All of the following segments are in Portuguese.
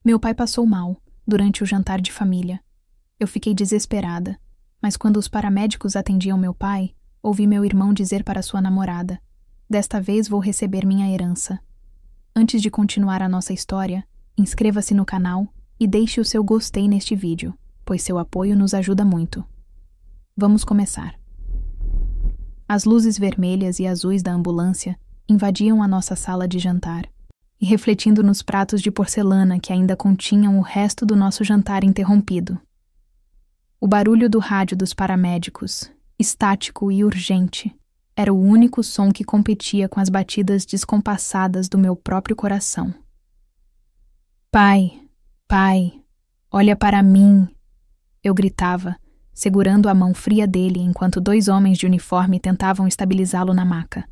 Meu pai passou mal durante o jantar de família. Eu fiquei desesperada, mas quando os paramédicos atendiam meu pai, ouvi meu irmão dizer para sua namorada: "Desta vez vou receber minha herança." Antes de continuar a nossa história, inscreva-se no canal e deixe o seu gostei neste vídeo, pois seu apoio nos ajuda muito. Vamos começar. As luzes vermelhas e azuis da ambulância invadiam a nossa sala de jantar, e refletindo nos pratos de porcelana que ainda continham o resto do nosso jantar interrompido. O barulho do rádio dos paramédicos, estático e urgente, era o único som que competia com as batidas descompassadas do meu próprio coração. "Pai, pai, olha para mim!" eu gritava, segurando a mão fria dele enquanto 2 homens de uniforme tentavam estabilizá-lo na maca.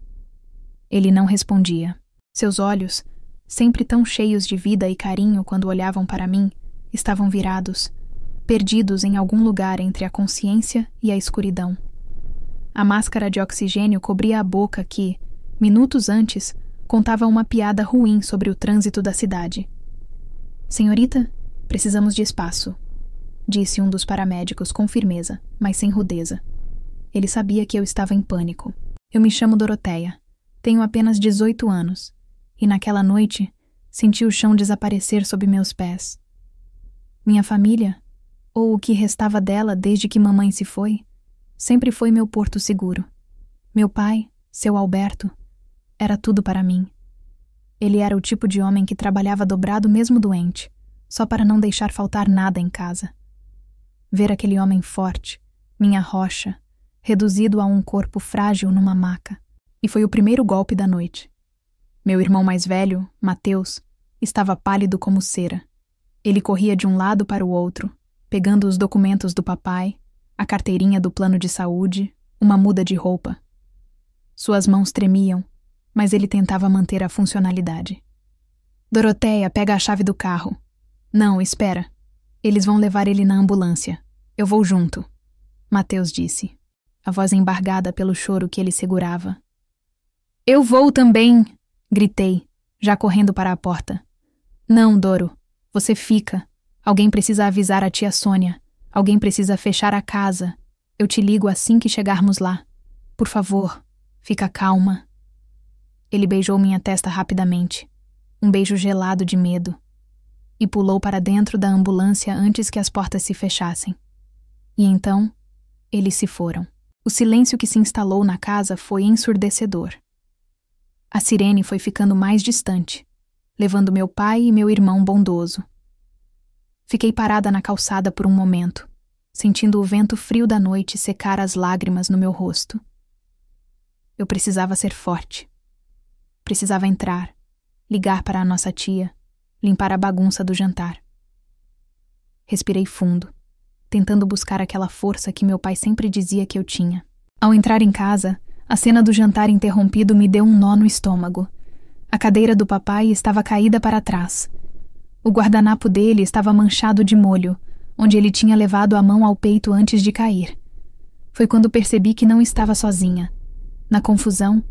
Ele não respondia. Seus olhos, sempre tão cheios de vida e carinho quando olhavam para mim, estavam virados, perdidos em algum lugar entre a consciência e a escuridão. A máscara de oxigênio cobria a boca que, minutos antes, contava uma piada ruim sobre o trânsito da cidade. "Senhorita, precisamos de espaço", disse um dos paramédicos com firmeza, mas sem rudeza. Ele sabia que eu estava em pânico. "Eu me chamo Doroteia. Tenho apenas 18 anos. E naquela noite, senti o chão desaparecer sob meus pés. Minha família, ou o que restava dela desde que mamãe se foi, sempre foi meu porto seguro. Meu pai, seu Alberto, era tudo para mim. Ele era o tipo de homem que trabalhava dobrado mesmo doente, só para não deixar faltar nada em casa. Ver aquele homem forte, minha rocha, reduzido a um corpo frágil numa maca, e foi o primeiro golpe da noite. Meu irmão mais velho, Mateus, estava pálido como cera. Ele corria de um lado para o outro, pegando os documentos do papai, a carteirinha do plano de saúde, uma muda de roupa. Suas mãos tremiam, mas ele tentava manter a funcionalidade. "Doroteia, pega a chave do carro." "Não, espera. Eles vão levar ele na ambulância. Eu vou junto", Mateus disse, a voz embargada pelo choro que ele segurava. "Eu vou também!" gritei, já correndo para a porta. "Não, Doro, você fica. Alguém precisa avisar a tia Sônia. Alguém precisa fechar a casa. Eu te ligo assim que chegarmos lá. Por favor, fica calma." Ele beijou minha testa rapidamente, um beijo gelado de medo, e pulou para dentro da ambulância antes que as portas se fechassem. E então, eles se foram. O silêncio que se instalou na casa foi ensurdecedor. A sirene foi ficando mais distante, levando meu pai e meu irmão bondoso. Fiquei parada na calçada por um momento, sentindo o vento frio da noite secar as lágrimas no meu rosto. Eu precisava ser forte. Precisava entrar, ligar para a nossa tia, limpar a bagunça do jantar. Respirei fundo, tentando buscar aquela força que meu pai sempre dizia que eu tinha. Ao entrar em casa, a cena do jantar interrompido me deu um nó no estômago. A cadeira do papai estava caída para trás. O guardanapo dele estava manchado de molho, onde ele tinha levado a mão ao peito antes de cair. Foi quando percebi que não estava sozinha. Na confusão,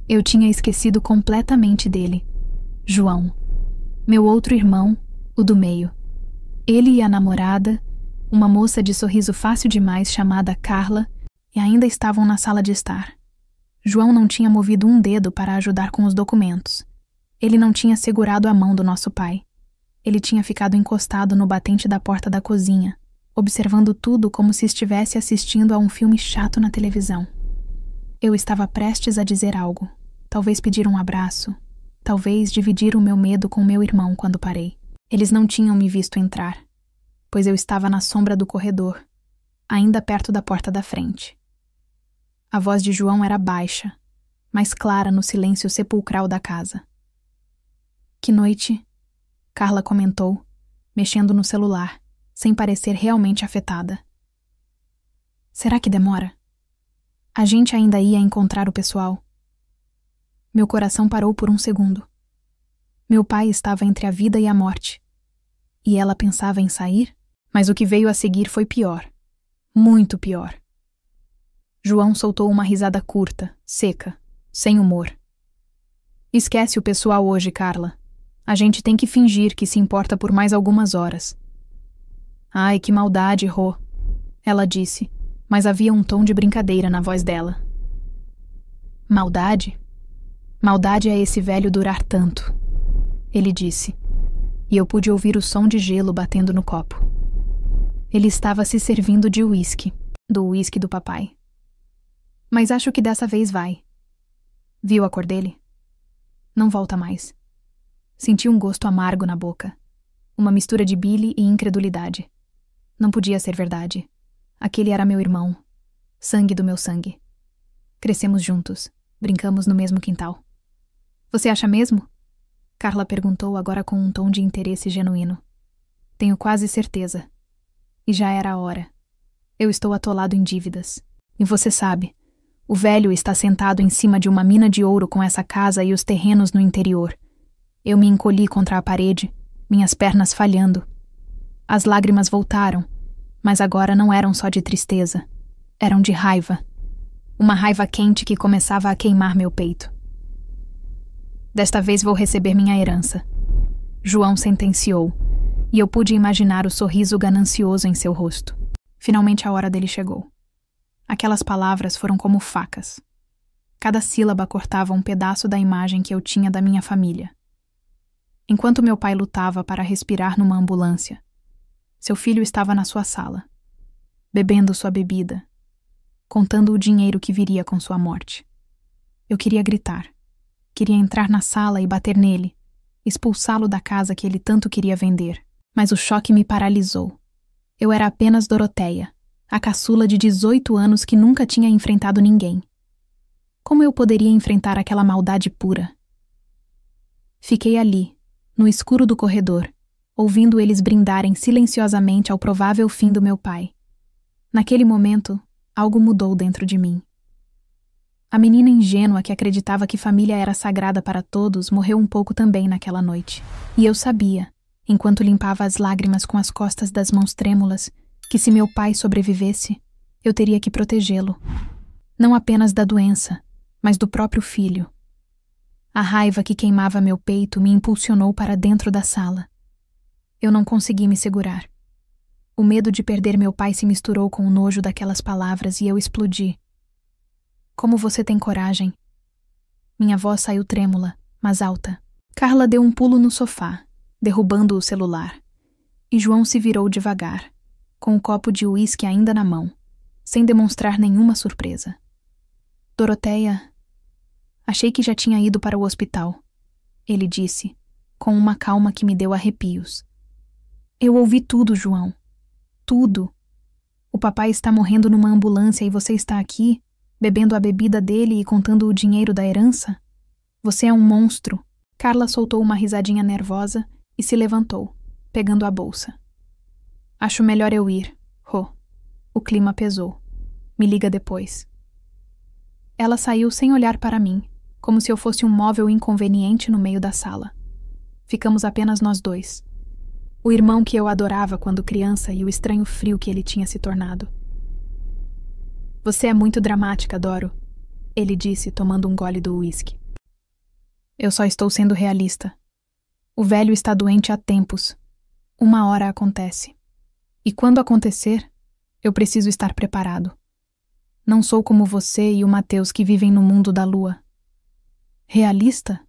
eu tinha esquecido completamente dele. João. Meu outro irmão, o do meio. Ele e a namorada, uma moça de sorriso fácil demais chamada Carla, e ainda estavam na sala de estar. João não tinha movido um dedo para ajudar com os documentos. Ele não tinha segurado a mão do nosso pai. Ele tinha ficado encostado no batente da porta da cozinha, observando tudo como se estivesse assistindo a um filme chato na televisão. Eu estava prestes a dizer algo, talvez pedir um abraço, talvez dividir o meu medo com meu irmão quando parei. Eles não tinham me visto entrar, pois eu estava na sombra do corredor, ainda perto da porta da frente. A voz de João era baixa, mas clara no silêncio sepulcral da casa. "Que noite?" Carla comentou, mexendo no celular, sem parecer realmente afetada. "Será que demora? A gente ainda ia encontrar o pessoal." Meu coração parou por um segundo. Meu pai estava entre a vida e a morte. E ela pensava em sair? Mas o que veio a seguir foi pior. Muito pior. João soltou uma risada curta, seca, sem humor. "Esquece o pessoal hoje, Carla. A gente tem que fingir que se importa por mais algumas horas. Ai, que maldade, Rô, ela disse, mas havia um tom de brincadeira na voz dela. Maldade? Maldade é esse velho durar tanto, ele disse, e eu pude ouvir o som de gelo batendo no copo. Ele estava se servindo de uísque, do uísque do papai. Mas acho que dessa vez vai. Viu a cor dele? Não volta mais. Senti um gosto amargo na boca. Uma mistura de bile e incredulidade. Não podia ser verdade. Aquele era meu irmão. Sangue do meu sangue. Crescemos juntos. Brincamos no mesmo quintal. Você acha mesmo? Carla perguntou agora com um tom de interesse genuíno. Tenho quase certeza. E já era a hora. Eu estou atolado em dívidas. E você sabe, o velho está sentado em cima de uma mina de ouro com essa casa e os terrenos no interior. Eu me encolhi contra a parede, minhas pernas falhando. As lágrimas voltaram, mas agora não eram só de tristeza. Eram de raiva. Uma raiva quente que começava a queimar meu peito. Desta vez vou receber minha herança. João sentenciou, e eu pude imaginar o sorriso ganancioso em seu rosto. Finalmente a hora dele chegou. Aquelas palavras foram como facas. Cada sílaba cortava um pedaço da imagem que eu tinha da minha família. Enquanto meu pai lutava para respirar numa ambulância, seu filho estava na sua sala, bebendo sua bebida, contando o dinheiro que viria com sua morte. Eu queria gritar. Queria entrar na sala e bater nele, expulsá-lo da casa que ele tanto queria vender. Mas o choque me paralisou. Eu era apenas Doroteia, a caçula de 18 anos que nunca tinha enfrentado ninguém. Como eu poderia enfrentar aquela maldade pura? Fiquei ali, no escuro do corredor, ouvindo eles brindarem silenciosamente ao provável fim do meu pai. Naquele momento, algo mudou dentro de mim. A menina ingênua que acreditava que família era sagrada para todos morreu um pouco também naquela noite. E eu sabia, enquanto limpava as lágrimas com as costas das mãos trêmulas, que se meu pai sobrevivesse, eu teria que protegê-lo. Não apenas da doença, mas do próprio filho. A raiva que queimava meu peito me impulsionou para dentro da sala. Eu não consegui me segurar. O medo de perder meu pai se misturou com o nojo daquelas palavras e eu explodi. Como você tem coragem? Minha voz saiu trêmula, mas alta. Carla deu um pulo no sofá, derrubando o celular. E João se virou devagar, com o copo de uísque ainda na mão, sem demonstrar nenhuma surpresa. Doroteia, achei que já tinha ido para o hospital, ele disse, com uma calma que me deu arrepios. Eu ouvi tudo, João. Tudo. O papai está morrendo numa ambulância e você está aqui, bebendo a bebida dele e contando o dinheiro da herança? Você é um monstro. Carla soltou uma risadinha nervosa e se levantou, pegando a bolsa. Acho melhor eu ir, Rô. O clima pesou. Me liga depois. Ela saiu sem olhar para mim, como se eu fosse um móvel inconveniente no meio da sala. Ficamos apenas nós dois. O irmão que eu adorava quando criança e o estranho frio que ele tinha se tornado. Você é muito dramática, Doro, ele disse, tomando um gole do uísque. Eu só estou sendo realista. O velho está doente há tempos. Uma hora acontece. E quando acontecer, eu preciso estar preparado. Não sou como você e o Mateus que vivem no mundo da lua. Realista?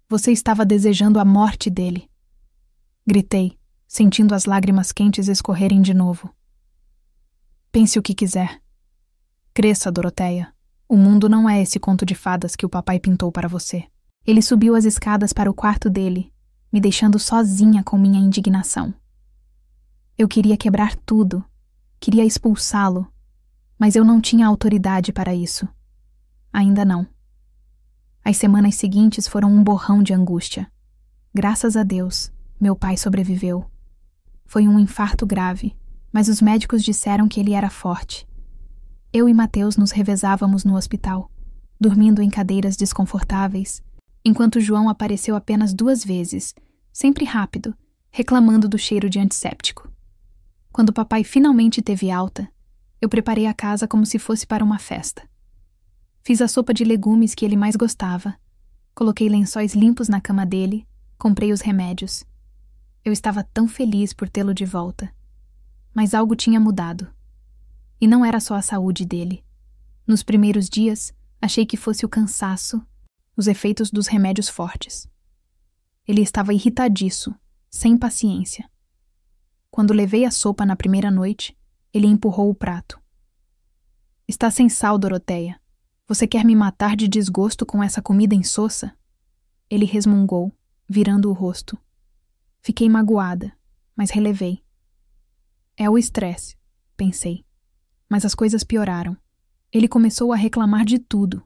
Você estava desejando a morte dele. Gritei, sentindo as lágrimas quentes escorrerem de novo. Pense o que quiser. Cresça, Doroteia. O mundo não é esse conto de fadas que o papai pintou para você. Ele subiu as escadas para o quarto dele, me deixando sozinha com minha indignação. Eu queria quebrar tudo, queria expulsá-lo, mas eu não tinha autoridade para isso. Ainda não. As semanas seguintes foram um borrão de angústia. Graças a Deus, meu pai sobreviveu. Foi um infarto grave, mas os médicos disseram que ele era forte. Eu e Mateus nos revezávamos no hospital, dormindo em cadeiras desconfortáveis, enquanto João apareceu apenas 2 vezes, sempre rápido, reclamando do cheiro de antisséptico. Quando papai finalmente teve alta, eu preparei a casa como se fosse para uma festa. Fiz a sopa de legumes que ele mais gostava, coloquei lençóis limpos na cama dele, Comprei os remédios. Eu estava tão feliz por tê-lo de volta. Mas algo tinha mudado. E não era só a saúde dele. Nos primeiros dias, achei que fosse o cansaço, os efeitos dos remédios fortes. Ele estava irritadiço, sem paciência. Quando levei a sopa na primeira noite, ele empurrou o prato. Está sem sal, Doroteia. Você quer me matar de desgosto com essa comida insossa? Ele resmungou, virando o rosto. Fiquei magoada, mas relevei. É o estresse, pensei. Mas as coisas pioraram. Ele começou a reclamar de tudo.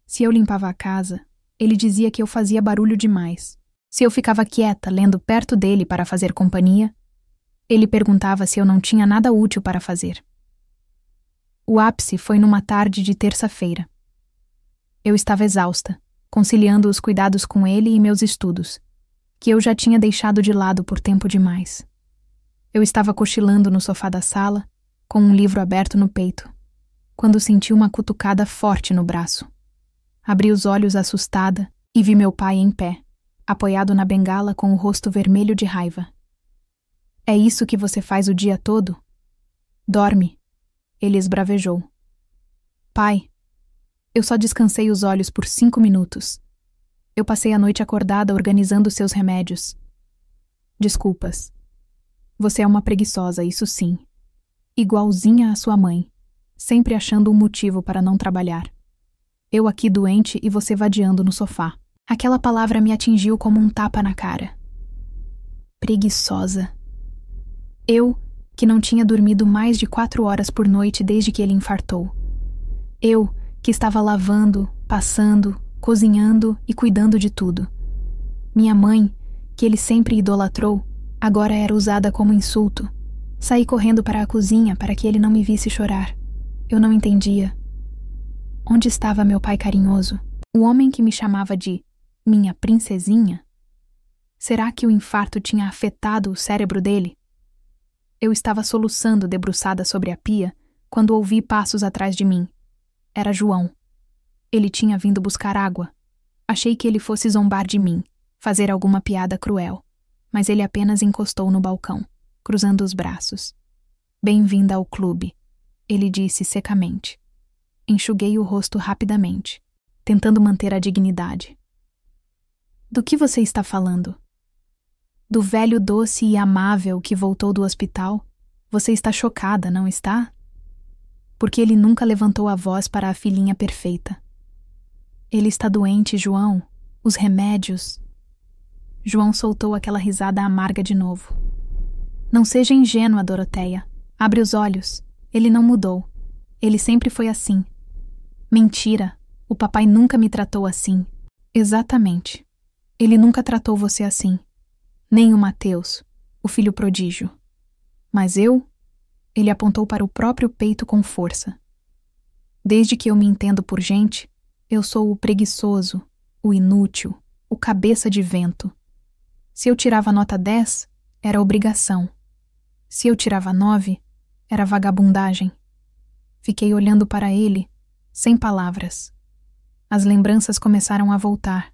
Se eu limpava a casa, ele dizia que eu fazia barulho demais. Se eu ficava quieta, lendo perto dele para fazer companhia, ele perguntava se eu não tinha nada útil para fazer. O ápice foi numa tarde de terça-feira. Eu estava exausta, conciliando os cuidados com ele e meus estudos, que eu já tinha deixado de lado por tempo demais. Eu estava cochilando no sofá da sala, com um livro aberto no peito, quando senti uma cutucada forte no braço. Abri os olhos assustada e vi meu pai em pé, apoiado na bengala com o rosto vermelho de raiva. É isso que você faz o dia todo? Dorme, ele esbravejou. Pai, eu só descansei os olhos por 5 minutos. Eu passei a noite acordada organizando seus remédios. Desculpas. Você é uma preguiçosa, isso sim. Igualzinha à sua mãe, sempre achando um motivo para não trabalhar. Eu aqui doente e você vadiando no sofá. Aquela palavra me atingiu como um tapa na cara. Preguiçosa. Eu, que não tinha dormido mais de 4 horas por noite desde que ele infartou. Eu, que estava lavando, passando, cozinhando e cuidando de tudo. Minha mãe, que ele sempre idolatrou, agora era usada como insulto. Saí correndo para a cozinha para que ele não me visse chorar. Eu não entendia. Onde estava meu pai carinhoso? O homem que me chamava de minha princesinha? Será que o infarto tinha afetado o cérebro dele? Eu estava soluçando debruçada sobre a pia quando ouvi passos atrás de mim. Era João. Ele tinha vindo buscar água. Achei que ele fosse zombar de mim, fazer alguma piada cruel, mas ele apenas encostou no balcão, cruzando os braços. Bem-vinda ao clube, ele disse secamente. Enxuguei o rosto rapidamente, tentando manter a dignidade. Do que você está falando? Do velho doce e amável que voltou do hospital? Você está chocada, não está? Porque ele nunca levantou a voz para a filhinha perfeita. Ele está doente, João. Os remédios. João soltou aquela risada amarga de novo. Não seja ingênua, Doroteia. Abre os olhos. Ele não mudou. Ele sempre foi assim. Mentira. O papai nunca me tratou assim. Exatamente. Ele nunca tratou você assim. Nem o Mateus, o filho prodígio. Mas eu? Ele apontou para o próprio peito com força. Desde que eu me entendo por gente, eu sou o preguiçoso, o inútil, o cabeça de vento. Se eu tirava nota 10, era obrigação. Se eu tirava 9, era vagabundagem. Fiquei olhando para ele, sem palavras. As lembranças começaram a voltar,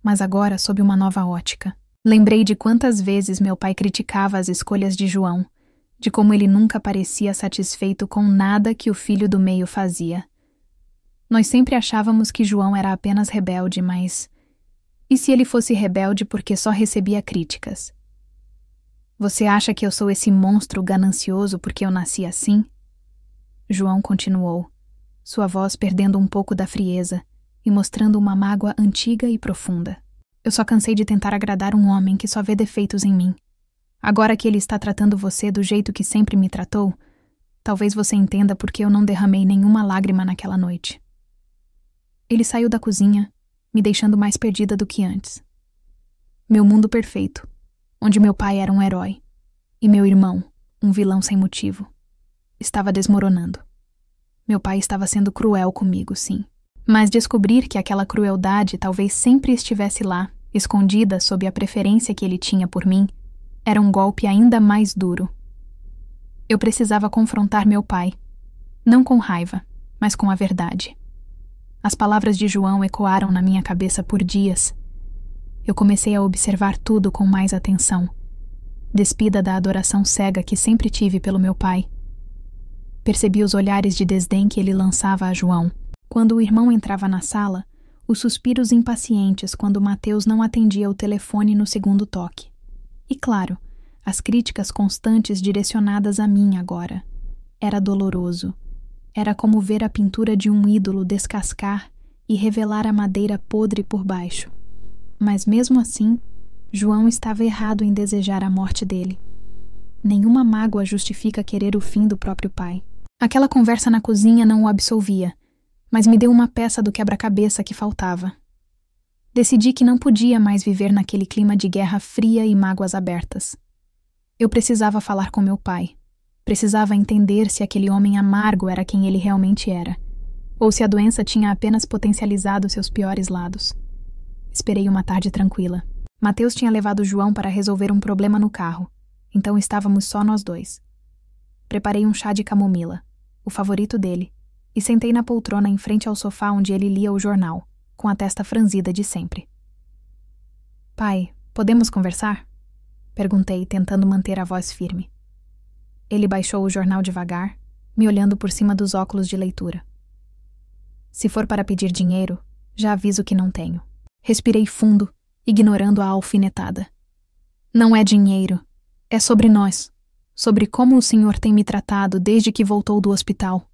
mas agora sob uma nova ótica. Lembrei de quantas vezes meu pai criticava as escolhas de João, de como ele nunca parecia satisfeito com nada que o filho do meio fazia. Nós sempre achávamos que João era apenas rebelde, mas... E se ele fosse rebelde porque só recebia críticas? Você acha que eu sou esse monstro ganancioso porque eu nasci assim? João continuou, sua voz perdendo um pouco da frieza e mostrando uma mágoa antiga e profunda. Eu só cansei de tentar agradar um homem que só vê defeitos em mim. Agora que ele está tratando você do jeito que sempre me tratou, talvez você entenda por que eu não derramei nenhuma lágrima naquela noite. Ele saiu da cozinha, me deixando mais perdida do que antes. Meu mundo perfeito, onde meu pai era um herói, e meu irmão, um vilão sem motivo, estava desmoronando. Meu pai estava sendo cruel comigo, sim. Mas descobrir que aquela crueldade talvez sempre estivesse lá, escondida sob a preferência que ele tinha por mim, era um golpe ainda mais duro. Eu precisava confrontar meu pai, não com raiva, mas com a verdade. As palavras de João ecoaram na minha cabeça por dias. Eu comecei a observar tudo com mais atenção, despida da adoração cega que sempre tive pelo meu pai. Percebi os olhares de desdém que ele lançava a João. Quando o irmão entrava na sala, os suspiros impacientes quando Mateus não atendia o telefone no segundo toque. E claro, as críticas constantes direcionadas a mim agora. Era doloroso. Era como ver a pintura de um ídolo descascar e revelar a madeira podre por baixo. Mas mesmo assim, João estava errado em desejar a morte dele. Nenhuma mágoa justifica querer o fim do próprio pai. Aquela conversa na cozinha não o absolvia, mas me deu uma peça do quebra-cabeça que faltava. Decidi que não podia mais viver naquele clima de guerra fria e mágoas abertas. Eu precisava falar com meu pai. Precisava entender se aquele homem amargo era quem ele realmente era, ou se a doença tinha apenas potencializado seus piores lados. Esperei uma tarde tranquila. Mateus tinha levado João para resolver um problema no carro, então estávamos só nós dois. Preparei um chá de camomila, o favorito dele, e sentei na poltrona em frente ao sofá onde ele lia o jornal, com a testa franzida de sempre. Pai, podemos conversar? Perguntei, tentando manter a voz firme. Ele baixou o jornal devagar, me olhando por cima dos óculos de leitura. Se for para pedir dinheiro, já aviso que não tenho. Respirei fundo, ignorando a alfinetada. Não é dinheiro. É sobre nós. Sobre como o senhor tem me tratado desde que voltou do hospital.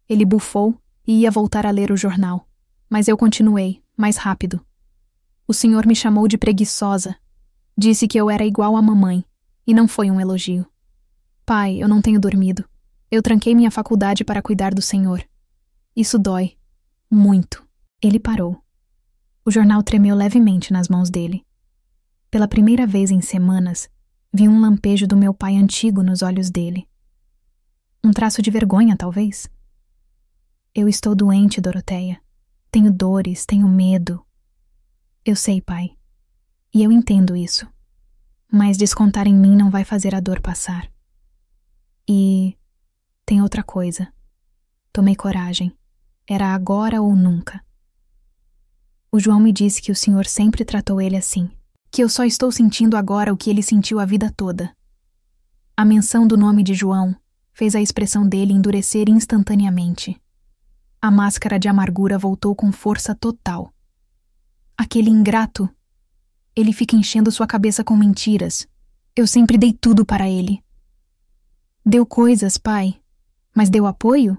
Ele bufou e ia voltar a ler o jornal, mas eu continuei, mais rápido. O senhor me chamou de preguiçosa. Disse que eu era igual à mamãe, e não foi um elogio. Pai, eu não tenho dormido. Eu tranquei minha faculdade para cuidar do senhor. Isso dói. Muito. Ele parou. O jornal tremeu levemente nas mãos dele. Pela primeira vez em semanas, vi um lampejo do meu pai antigo nos olhos dele. Um traço de vergonha, talvez? Eu estou doente, Doroteia. Tenho dores, tenho medo. Eu sei, pai. E eu entendo isso. Mas descontar em mim não vai fazer a dor passar. E tem outra coisa. Tomei coragem. Era agora ou nunca. O João me disse que o senhor sempre tratou ele assim, que eu só estou sentindo agora o que ele sentiu a vida toda. A menção do nome de João fez a expressão dele endurecer instantaneamente. A máscara de amargura voltou com força total. Aquele ingrato, ele fica enchendo sua cabeça com mentiras. Eu sempre dei tudo para ele. Deu coisas, pai, mas deu apoio?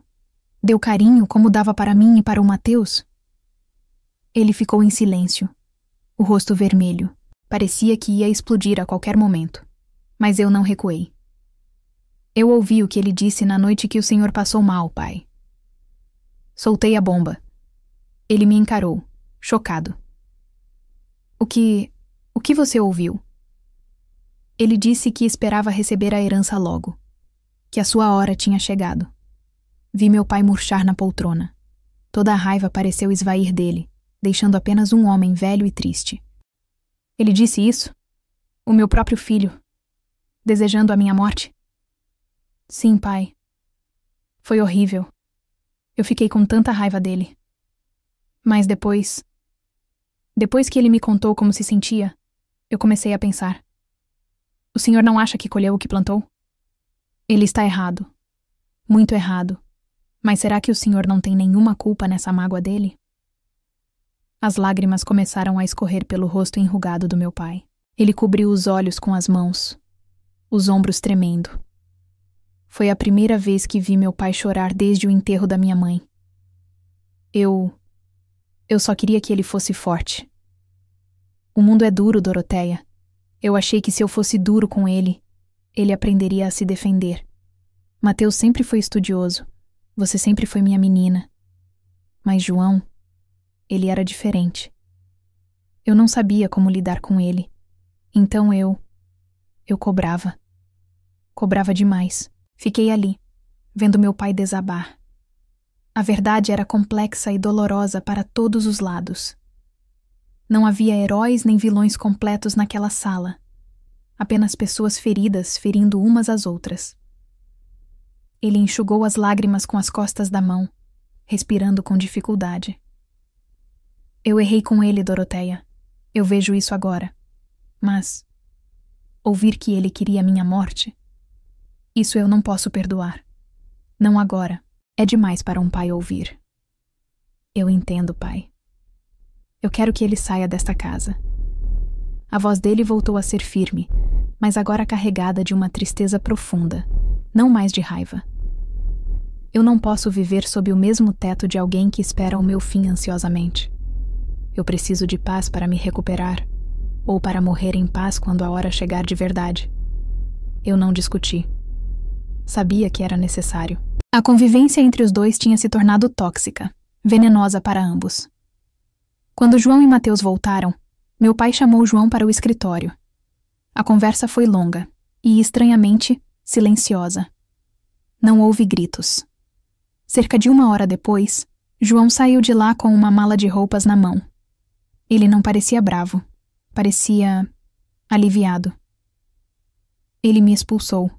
Deu carinho como dava para mim e para o Mateus? Ele ficou em silêncio, o rosto vermelho. Parecia que ia explodir a qualquer momento. Mas eu não recuei. Eu ouvi o que ele disse na noite que o senhor passou mal, pai. Soltei a bomba. Ele me encarou, chocado. O que você ouviu? Ele disse que esperava receber a herança logo, que a sua hora tinha chegado. Vi meu pai murchar na poltrona. Toda a raiva pareceu esvair dele, deixando apenas um homem velho e triste. Ele disse isso? O meu próprio filho, desejando a minha morte? Sim, pai. Foi horrível. Eu fiquei com tanta raiva dele. Mas depois que ele me contou como se sentia, eu comecei a pensar. O senhor não acha que colheu o que plantou? Ele está errado. Muito errado. Mas será que o senhor não tem nenhuma culpa nessa mágoa dele? As lágrimas começaram a escorrer pelo rosto enrugado do meu pai. Ele cobriu os olhos com as mãos, os ombros tremendo. Foi a primeira vez que vi meu pai chorar desde o enterro da minha mãe. Eu só queria que ele fosse forte. O mundo é duro, Doroteia. Eu achei que se eu fosse duro com ele, ele aprenderia a se defender. Mateus sempre foi estudioso. Você sempre foi minha menina. Mas João, ele era diferente. Eu não sabia como lidar com ele. Então eu cobrava. Cobrava demais. Fiquei ali, vendo meu pai desabar. A verdade era complexa e dolorosa para todos os lados. Não havia heróis nem vilões completos naquela sala. Apenas pessoas feridas ferindo umas às outras. Ele enxugou as lágrimas com as costas da mão, respirando com dificuldade. Eu errei com ele, Doroteia. Eu vejo isso agora. Mas ouvir que ele queria minha morte? Isso eu não posso perdoar. Não agora. É demais para um pai ouvir. Eu entendo, pai. Eu quero que ele saia desta casa. A voz dele voltou a ser firme, mas agora carregada de uma tristeza profunda, não mais de raiva. Eu não posso viver sob o mesmo teto de alguém que espera o meu fim ansiosamente. Eu preciso de paz para me recuperar, ou para morrer em paz quando a hora chegar de verdade. Eu não discuti. Sabia que era necessário. A convivência entre os dois tinha se tornado tóxica, venenosa para ambos. Quando João e Mateus voltaram, meu pai chamou João para o escritório. A conversa foi longa e, estranhamente, silenciosa. Não houve gritos. Cerca de 1 hora depois, João saiu de lá com uma mala de roupas na mão. Ele não parecia bravo. Parecia aliviado. Ele me expulsou.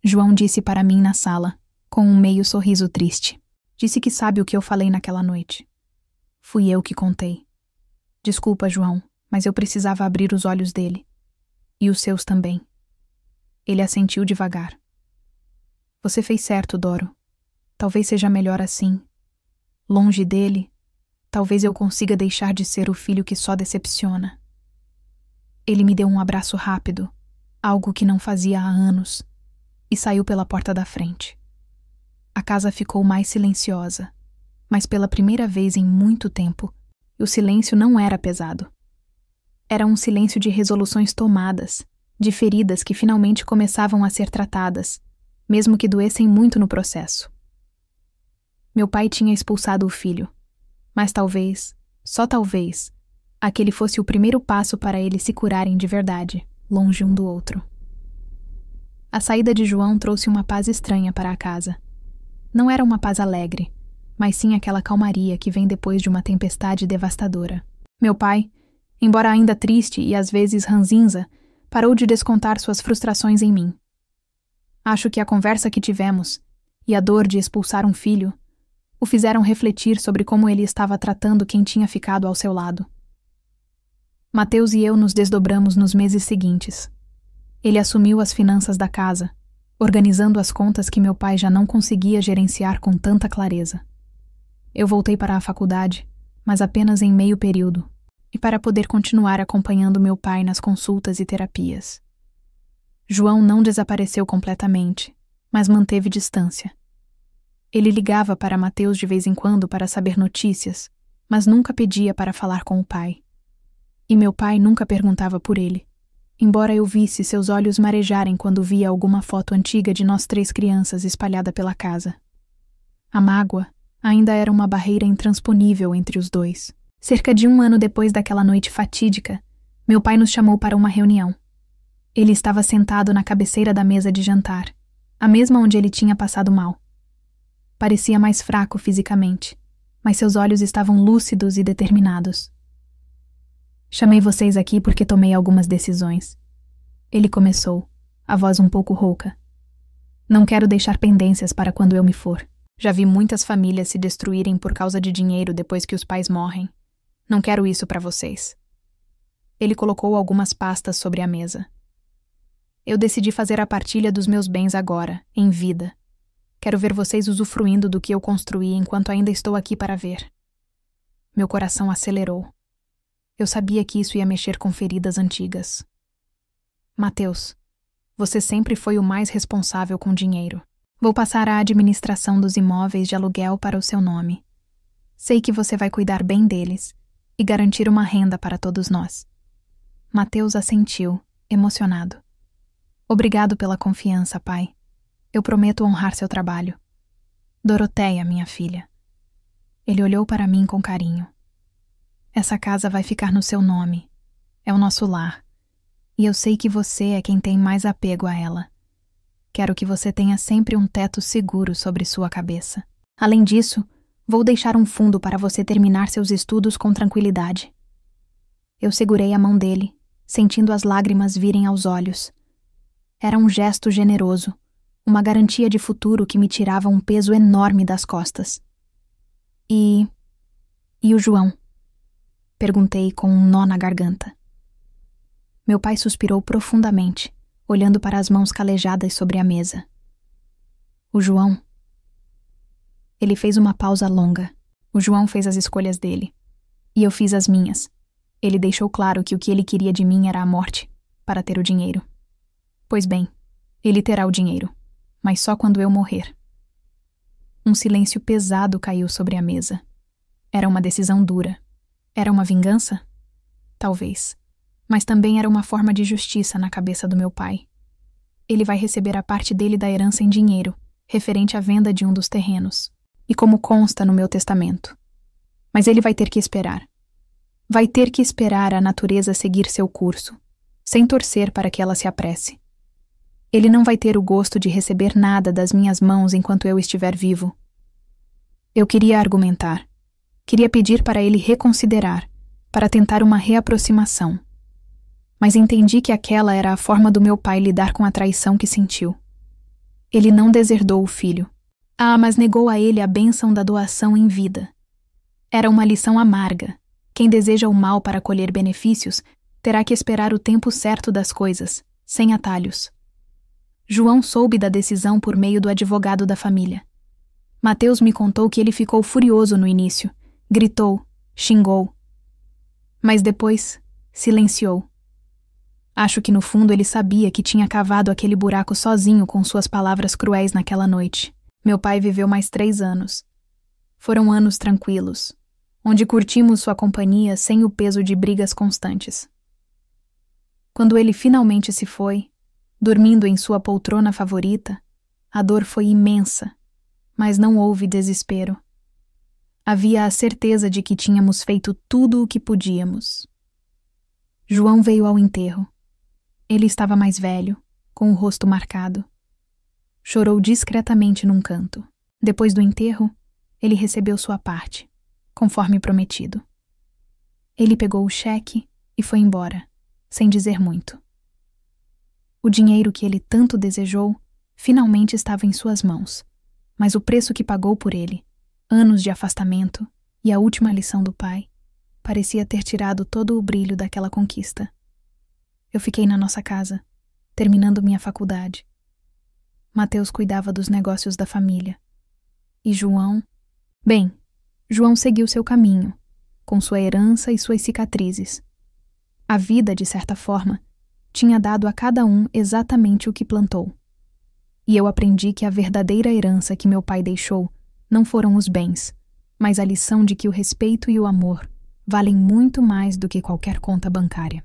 João disse para mim na sala, com um meio sorriso triste. Disse que sabe o que eu falei naquela noite. Fui eu que contei. Desculpa, João, mas eu precisava abrir os olhos dele. E os seus também. Ele assentiu devagar. Você fez certo, Doro. Talvez seja melhor assim. Longe dele, talvez eu consiga deixar de ser o filho que só decepciona. Ele me deu um abraço rápido, algo que não fazia há anos, e saiu pela porta da frente. A casa ficou mais silenciosa, mas pela primeira vez em muito tempo, o silêncio não era pesado. Era um silêncio de resoluções tomadas, de feridas que finalmente começavam a ser tratadas, mesmo que doessem muito no processo. Meu pai tinha expulsado o filho, mas talvez, só talvez, aquele fosse o primeiro passo para eles se curarem de verdade, longe um do outro. A saída de João trouxe uma paz estranha para a casa. Não era uma paz alegre, mas sim aquela calmaria que vem depois de uma tempestade devastadora. Meu pai, embora ainda triste e às vezes ranzinza, parou de descontar suas frustrações em mim. Acho que a conversa que tivemos, e a dor de expulsar um filho, o fizeram refletir sobre como ele estava tratando quem tinha ficado ao seu lado. Mateus e eu nos desdobramos nos meses seguintes. Ele assumiu as finanças da casa, organizando as contas que meu pai já não conseguia gerenciar com tanta clareza. Eu voltei para a faculdade, mas apenas em meio período, e para poder continuar acompanhando meu pai nas consultas e terapias. João não desapareceu completamente, mas manteve distância. Ele ligava para Mateus de vez em quando para saber notícias, mas nunca pedia para falar com o pai. E meu pai nunca perguntava por ele, embora eu visse seus olhos marejarem quando via alguma foto antiga de nós 3 crianças espalhada pela casa. A mágoa ainda era uma barreira intransponível entre os dois. Cerca de 1 ano depois daquela noite fatídica, meu pai nos chamou para uma reunião. Ele estava sentado na cabeceira da mesa de jantar, a mesma onde ele tinha passado mal. Parecia mais fraco fisicamente, mas seus olhos estavam lúcidos e determinados. Chamei vocês aqui porque tomei algumas decisões. Ele começou, a voz um pouco rouca. Não quero deixar pendências para quando eu me for. Já vi muitas famílias se destruírem por causa de dinheiro depois que os pais morrem. Não quero isso para vocês. Ele colocou algumas pastas sobre a mesa. Eu decidi fazer a partilha dos meus bens agora, em vida. Quero ver vocês usufruindo do que eu construí enquanto ainda estou aqui para ver. Meu coração acelerou. Eu sabia que isso ia mexer com feridas antigas. Mateus, você sempre foi o mais responsável com dinheiro. Vou passar a administração dos imóveis de aluguel para o seu nome. Sei que você vai cuidar bem deles e garantir uma renda para todos nós. Mateus assentiu, emocionado. Obrigado pela confiança, pai. Eu prometo honrar seu trabalho. Doroteia, minha filha. Ele olhou para mim com carinho. Essa casa vai ficar no seu nome. É o nosso lar. E eu sei que você é quem tem mais apego a ela. Quero que você tenha sempre um teto seguro sobre sua cabeça. Além disso, vou deixar um fundo para você terminar seus estudos com tranquilidade. Eu segurei a mão dele, sentindo as lágrimas virem aos olhos. Era um gesto generoso, uma garantia de futuro que me tirava um peso enorme das costas. E o João? Perguntei com um nó na garganta. Meu pai suspirou profundamente, olhando para as mãos calejadas sobre a mesa. O João. Ele fez uma pausa longa. O João fez as escolhas dele. E eu fiz as minhas. Ele deixou claro que o que ele queria de mim era a morte, para ter o dinheiro. Pois bem, ele terá o dinheiro, mas só quando eu morrer. Um silêncio pesado caiu sobre a mesa. Era uma decisão dura. Era uma vingança? Talvez. Mas também era uma forma de justiça na cabeça do meu pai. Ele vai receber a parte dele da herança em dinheiro, referente à venda de um dos terrenos, e como consta no meu testamento. Mas ele vai ter que esperar. Vai ter que esperar a natureza seguir seu curso, sem torcer para que ela se apresse. Ele não vai ter o gosto de receber nada das minhas mãos enquanto eu estiver vivo. Eu queria argumentar. Queria pedir para ele reconsiderar, para tentar uma reaproximação. Mas entendi que aquela era a forma do meu pai lidar com a traição que sentiu. Ele não deserdou o filho. Mas negou a ele a bênção da doação em vida. Era uma lição amarga. Quem deseja o mal para colher benefícios terá que esperar o tempo certo das coisas, sem atalhos. João soube da decisão por meio do advogado da família. Mateus me contou que ele ficou furioso no início, gritou, xingou. Mas depois, silenciou. Acho que no fundo ele sabia que tinha cavado aquele buraco sozinho com suas palavras cruéis naquela noite. Meu pai viveu mais 3 anos. Foram anos tranquilos, onde curtimos sua companhia sem o peso de brigas constantes. Quando ele finalmente se foi, dormindo em sua poltrona favorita, a dor foi imensa, mas não houve desespero. Havia a certeza de que tínhamos feito tudo o que podíamos. João veio ao enterro. Ele estava mais velho, com o rosto marcado. Chorou discretamente num canto. Depois do enterro, ele recebeu sua parte, conforme prometido. Ele pegou o cheque e foi embora, sem dizer muito. O dinheiro que ele tanto desejou finalmente estava em suas mãos, mas o preço que pagou por ele, anos de afastamento e a última lição do pai, parecia ter tirado todo o brilho daquela conquista. Eu fiquei na nossa casa, terminando minha faculdade. Mateus cuidava dos negócios da família. E João... Bem, João seguiu seu caminho, com sua herança e suas cicatrizes. A vida, de certa forma, tinha dado a cada um exatamente o que plantou. E eu aprendi que a verdadeira herança que meu pai deixou não foram os bens, mas a lição de que o respeito e o amor valem muito mais do que qualquer conta bancária.